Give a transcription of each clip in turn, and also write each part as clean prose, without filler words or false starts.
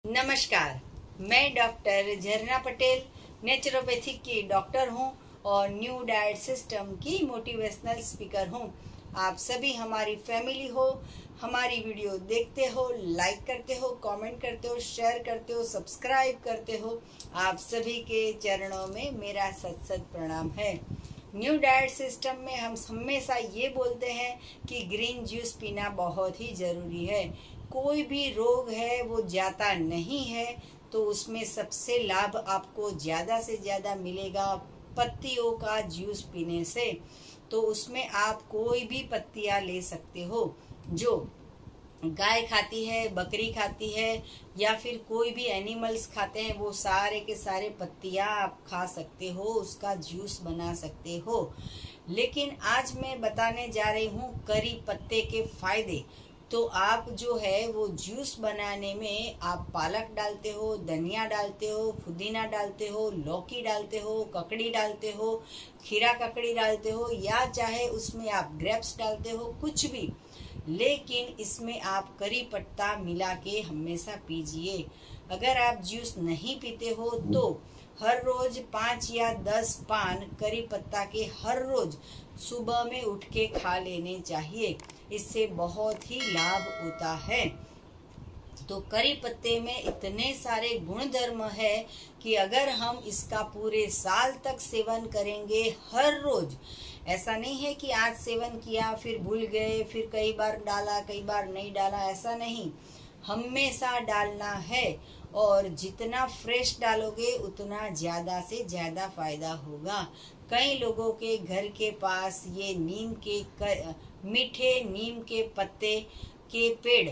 नमस्कार, मैं डॉक्टर झरना पटेल नेचुरोपैथिक की डॉक्टर हूं और न्यू डाइट सिस्टम की मोटिवेशनल स्पीकर हूं। आप सभी हमारी फैमिली हो, हमारी वीडियो देखते हो, लाइक करते हो, कमेंट करते हो, शेयर करते हो, सब्सक्राइब करते हो। आप सभी के चरणों में मेरा सत सत प्रणाम है। न्यू डाइट सिस्टम में हम हमेशा ये बोलते हैं कि ग्रीन जूस पीना बहुत ही जरूरी है। कोई भी रोग है वो जाता नहीं है, तो उसमें सबसे लाभ आपको ज़्यादा से ज़्यादा मिलेगा पत्तियों का जूस पीने से। तो उसमें आप कोई भी पत्तियां ले सकते हो, जो गाय खाती है, बकरी खाती है या फिर कोई भी एनिमल्स खाते हैं, वो सारे के सारे पत्तियां आप खा सकते हो, उसका जूस बना सकते हो। लेकिन आज मैं बताने जा रही हूँ करी पत्ते के फायदे। तो आप जो है वो जूस बनाने में आप पालक डालते हो, धनिया डालते हो, पुदीना डालते हो, लौकी डालते हो, ककड़ी डालते हो, खीरा ककड़ी डालते हो, या चाहे उसमें आप ग्रेप्स डालते हो, कुछ भी। लेकिन इसमें आप करी पत्ता मिला के हमेशा पीजिए। अगर आप जूस नहीं पीते हो तो हर रोज 5 या 10 पान करी पत्ता के हर रोज सुबह में उठ के खा लेने चाहिए। इससे बहुत ही लाभ होता है। तो करी पत्ते में इतने सारे गुणधर्म है कि अगर हम इसका पूरे साल तक सेवन करेंगे हर रोज, ऐसा नहीं है कि आज सेवन किया फिर भूल गए, फिर कई बार डाला कई बार नहीं डाला, ऐसा नहीं, हमेशा डालना है। और जितना फ्रेश डालोगे उतना ज्यादा से ज्यादा फायदा होगा। कई लोगों के घर के पास ये मीठे नीम के पत्ते के पेड़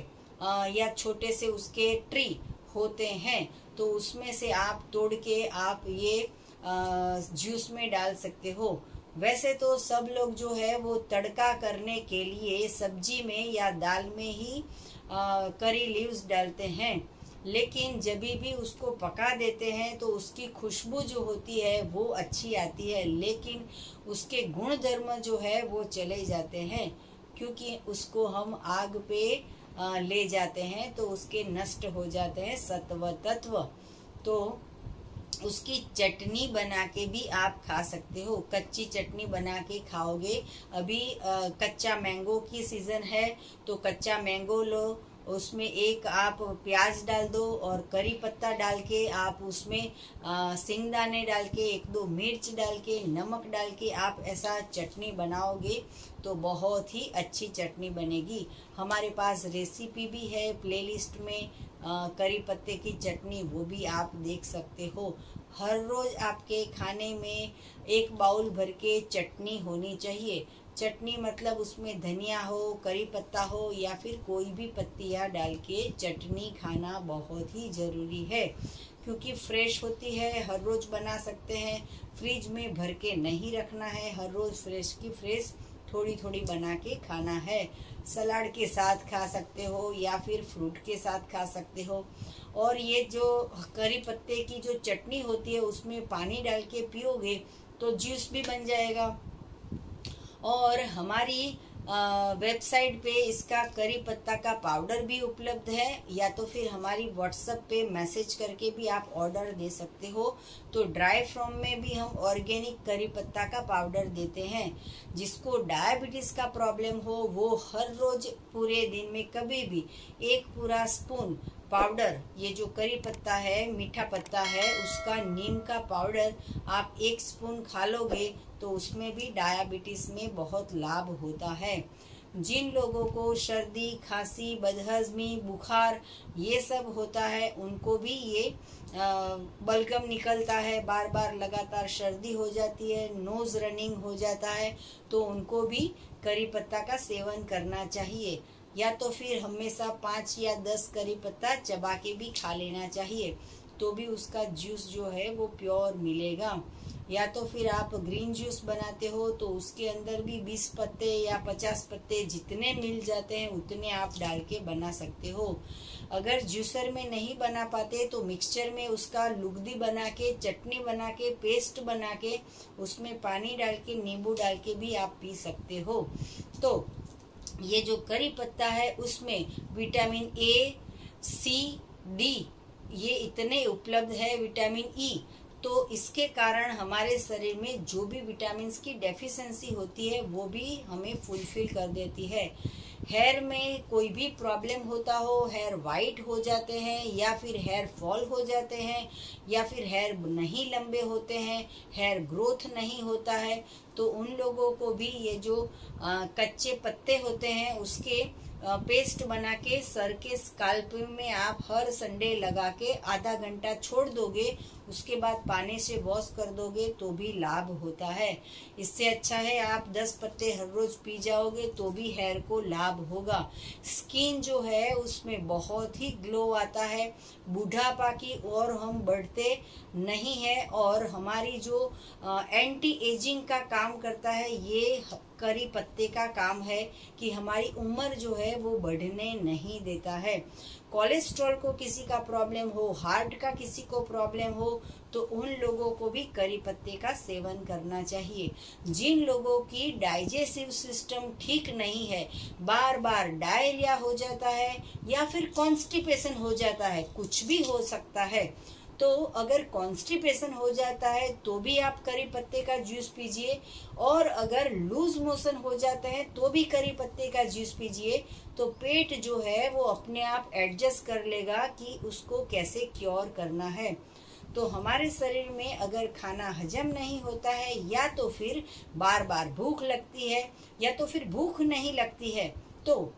या छोटे से उसके ट्री होते हैं, तो उसमें से आप तोड़ के आप ये जूस में डाल सकते हो। वैसे तो सब लोग जो है वो तड़का करने के लिए सब्जी में या दाल में ही करी लीव्स डालते हैं, लेकिन जब भी उसको पका देते हैं तो उसकी खुशबू जो होती है वो अच्छी आती है, लेकिन उसके गुणधर्म जो है वो चले जाते हैं, क्योंकि उसको हम आग पे ले जाते हैं तो उसके नष्ट हो जाते हैं सत्व तत्व। तो उसकी चटनी बना के भी आप खा सकते हो। कच्ची चटनी बना के खाओगे। अभी कच्चा मैंगो की सीजन है, तो कच्चा मैंगो लो, उसमें एक आप प्याज डाल दो और करी पत्ता डाल के आप उसमें सिंगदाने डाल के, 1-2 मिर्च डाल के, नमक डाल के आप ऐसा चटनी बनाओगे तो बहुत ही अच्छी चटनी बनेगी। हमारे पास रेसिपी भी है प्लेलिस्ट में, करी पत्ते की चटनी, वो भी आप देख सकते हो। हर रोज आपके खाने में 1 बाउल भर के चटनी होनी चाहिए। चटनी मतलब उसमें धनिया हो, करी पत्ता हो या फिर कोई भी पत्तियां डाल के चटनी खाना बहुत ही जरूरी है, क्योंकि फ्रेश होती है, हर रोज बना सकते हैं। फ्रिज में भर के नहीं रखना है, हर रोज फ्रेश की फ्रेश थोड़ी थोड़ी बना के खाना है। सलाद के साथ खा सकते हो या फिर फ्रूट के साथ खा सकते हो। और ये जो करी पत्ते की जो चटनी होती है उसमें पानी डाल के पियोगे तो जूस भी बन जाएगा। और हमारी वेबसाइट पे इसका करी पत्ता का पाउडर भी उपलब्ध है, या तो फिर हमारी व्हाट्सएप पे मैसेज करके भी आप ऑर्डर दे सकते हो। तो ड्राई फॉर्म में भी हम ऑर्गेनिक करी पत्ता का पाउडर देते हैं। जिसको डायबिटीज का प्रॉब्लम हो वो हर रोज पूरे दिन में कभी भी 1 पूरा स्पून पाउडर, ये जो करी पत्ता है, मीठा पत्ता है, उसका नीम का पाउडर आप 1 स्पून खा लोगे तो उसमें भी डायबिटीज में बहुत लाभ होता है। जिन लोगों को सर्दी, खांसी, बदहजमी, बुखार ये सब होता है, उनको भी ये बलगम निकलता है, बार बार लगातार सर्दी हो जाती है, नोज रनिंग हो जाता है, तो उनको भी करी पत्ता का सेवन करना चाहिए। या तो फिर हमेशा 5 या 10 करी पत्ता चबा के भी खा लेना चाहिए, तो भी उसका जूस जो है वो प्योर मिलेगा। या तो फिर आप ग्रीन जूस बनाते हो तो उसके अंदर भी 20 पत्ते या 50 पत्ते जितने मिल जाते हैं उतने आप डाल के बना सकते हो। अगर जूसर में नहीं बना पाते तो मिक्सचर में उसका लुगदी बना के, चटनी बना के, पेस्ट बना के, उसमें पानी डाल के, नींबू डाल के भी आप पी सकते हो। तो ये जो करी पत्ता है उसमें विटामिन A, C, D ये इतने उपलब्ध है विटामिन ई, तो इसके कारण हमारे शरीर में जो भी विटामिन की डेफिशिएंसी होती है वो भी हमें फुलफिल कर देती है। हेयर में कोई भी प्रॉब्लम होता हो, हेयर वाइट हो जाते हैं या फिर हेयर फॉल हो जाते हैं या फिर हेयर नहीं लंबे होते हैं, हेयर ग्रोथ नहीं होता है, तो उन लोगों को भी ये जो कच्चे पत्ते होते हैं उसके पेस्ट बना के सर के स्काल्प में आप हर संडे लगा के आधा घंटा छोड़ दोगे, उसके बाद पानी से वॉश कर दोगे तो भी लाभ होता है। इससे अच्छा है आप 10 पत्ते हर रोज पी जाओगे तो भी हेयर को लाभ होगा। स्किन जो है उसमें बहुत ही ग्लो आता है, बुढ़ापा की ओर हम बढ़ते नहीं है, और हमारी जो एंटी एजिंग का काम करता है ये करी पत्ते का काम है कि हमारी उम्र जो है वो बढ़ने नहीं देता है। कोलेस्ट्रॉल को किसी का प्रॉब्लम हो, हार्ट का किसी को प्रॉब्लम हो, तो उन लोगों को भी करी पत्ते का सेवन करना चाहिए। जिन लोगों की डाइजेस्टिव सिस्टम ठीक नहीं है, बार बार डायरिया हो जाता है या फिर कॉन्स्टिपेशन हो जाता है, कुछ भी हो सकता है, तो अगर कॉन्स्टिपेशन हो जाता है तो भी आप करी पत्ते का जूस पीजिए, और अगर लूज मोशन हो जाते हैं तो भी करी पत्ते का जूस पीजिए। तो पेट जो है वो अपने आप एडजस्ट कर लेगा कि उसको कैसे क्योर करना है। तो हमारे शरीर में अगर खाना हजम नहीं होता है या तो फिर बार बार भूख लगती है या तो फिर भूख नहीं लगती है, तो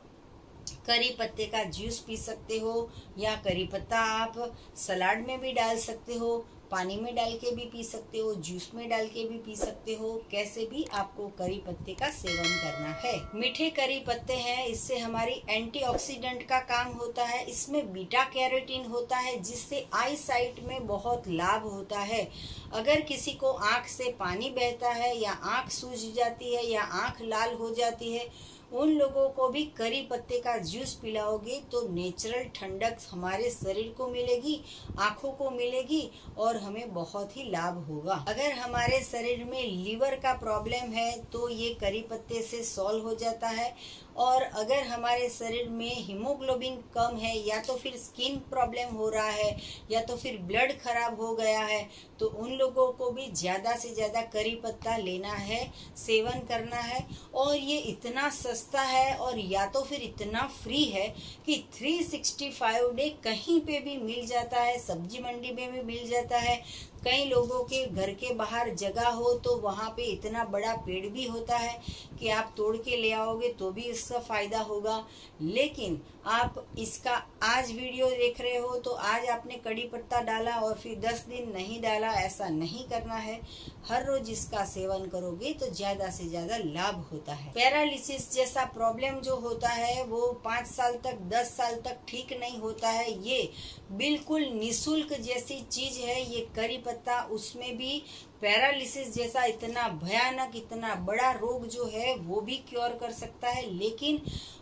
करी पत्ते का जूस पी सकते हो, या करी पत्ता आप सलाद में भी डाल सकते हो, पानी में डाल के भी पी सकते हो, जूस में डाल के भी पी सकते हो, कैसे भी आपको करी पत्ते का सेवन करना है। मीठे करी पत्ते हैं, इससे हमारी एंटीऑक्सीडेंट का काम होता है, इसमें बीटा कैरोटीन होता है जिससे आई साइट में बहुत लाभ होता है। अगर किसी को आंख से पानी बहता है या आंख सूज जाती है या आंख लाल हो जाती है, उन लोगों को भी करी पत्ते का जूस पिलाओगे तो नेचुरल ठंडक हमारे शरीर को मिलेगी, आंखों को मिलेगी, और हमें बहुत ही लाभ होगा। अगर हमारे शरीर में लीवर का प्रॉब्लम है तो ये करी पत्ते से सॉल्व हो जाता है, और अगर हमारे शरीर में हीमोग्लोबिन कम है या तो फिर स्किन प्रॉब्लम हो रहा है या तो फिर ब्लड खराब हो गया है, तो उन लोगों को भी ज़्यादा से ज़्यादा करी पत्ता लेना है, सेवन करना है। और ये इतना सस्ता है और या तो फिर इतना फ्री है कि 365 डे कहीं पे भी मिल जाता है, सब्जी मंडी में भी मिल जाता है। कई लोगों के घर के बाहर जगह हो तो वहाँ पे इतना बड़ा पेड़ भी होता है कि आप तोड़ के ले आओगे तो भी इसका फायदा होगा। लेकिन आप इसका आज वीडियो देख रहे हो तो आज आपने कड़ी पत्ता डाला और फिर 10 दिन नहीं डाला, ऐसा नहीं करना है। हर रोज इसका सेवन करोगे तो ज्यादा से ज्यादा लाभ होता है। पैरालिसिस जैसा प्रॉब्लम जो होता है वो 5 साल तक 10 साल तक ठीक नहीं होता है। ये बिल्कुल निशुल्क जैसी चीज है ये करी पत्ता। उसमें भी पैरालिसिस जैसा इतना भयानक, इतना बड़ा रोग जो है वो भी क्योर कर सकता है, लेकिन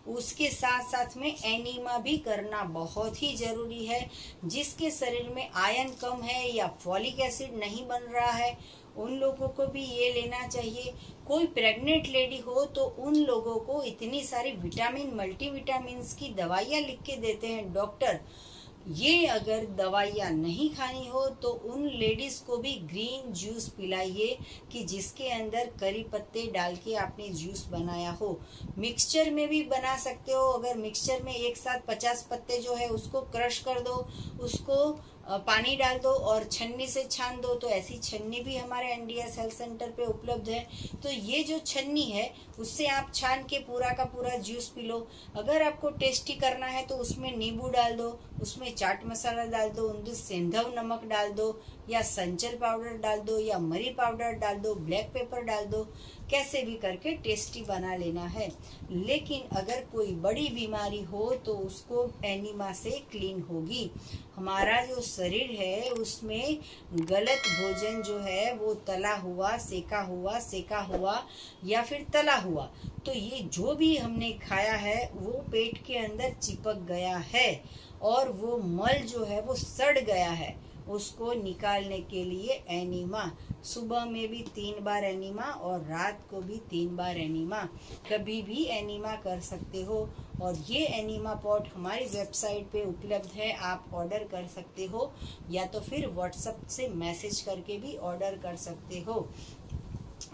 उसके साथ साथ में एनीमा भी करना बहुत ही जरूरी है। जिसके शरीर में आयरन कम है या फॉलिक एसिड नहीं बन रहा है, उन लोगों को भी ये लेना चाहिए। कोई प्रेग्नेंट लेडी हो तो उन लोगों को इतनी सारी विटामिन, मल्टीविटामिन की दवाइयाँ लिख के देते हैं डॉक्टर। ये अगर दवाइयाँ नहीं खानी हो तो उन लेडीज को भी ग्रीन जूस पिलाइए कि जिसके अंदर करी पत्ते डाल के आपने जूस बनाया हो। मिक्सचर में भी बना सकते हो। अगर मिक्सचर में एक साथ 50 पत्ते जो है उसको क्रश कर दो, उसको पानी डाल दो और छन्नी से छान दो, तो ऐसी छन्नी भी हमारे एनडीएस हेल्थ सेंटर पे उपलब्ध है। तो ये जो छन्नी है उससे आप छान के पूरा का पूरा जूस पी लो। अगर आपको टेस्टी करना है तो उसमें नींबू डाल दो, उसमें चाट मसाला डाल दो, उनमें सेंधव नमक डाल दो या संचल पाउडर डाल दो या मरी पाउडर डाल दो, ब्लैक पेपर डाल दो, कैसे भी करके टेस्टी बना लेना है। लेकिन अगर कोई बड़ी बीमारी हो तो उसको एनीमा से क्लीन होगी। हमारा जो शरीर है उसमें गलत भोजन जो है वो तला हुआ, सेका हुआ या फिर तला हुआ, तो ये जो भी हमने खाया है वो पेट के अंदर चिपक गया है और वो मल जो है वो सड़ गया है। उसको निकालने के लिए एनीमा, सुबह में भी 3 बार एनीमा और रात को भी 3 बार एनीमा, कभी भी एनीमा कर सकते हो। और ये एनीमा पॉट हमारी वेबसाइट पे उपलब्ध है, आप ऑर्डर कर सकते हो या तो फिर व्हाट्सएप से मैसेज करके भी ऑर्डर कर सकते हो।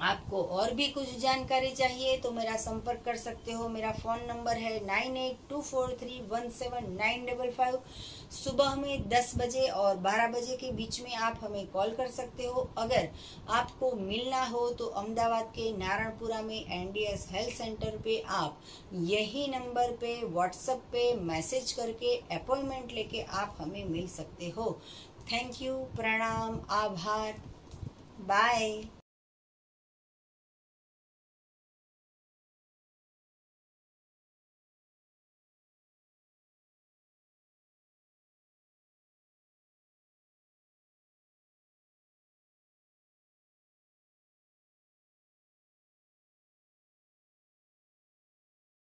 आपको और भी कुछ जानकारी चाहिए तो मेरा संपर्क कर सकते हो। मेरा फ़ोन नंबर है 9824317955। सुबह में 10 बजे और 12 बजे के बीच में आप हमें कॉल कर सकते हो। अगर आपको मिलना हो तो अहमदाबाद के नारायणपुरा में एनडीएस हेल्थ सेंटर पे आप यही नंबर पे व्हाट्सएप पे मैसेज करके अपॉइंटमेंट लेके आप हमें मिल सकते हो। थैंक यू, प्रणाम, आभार, बाय।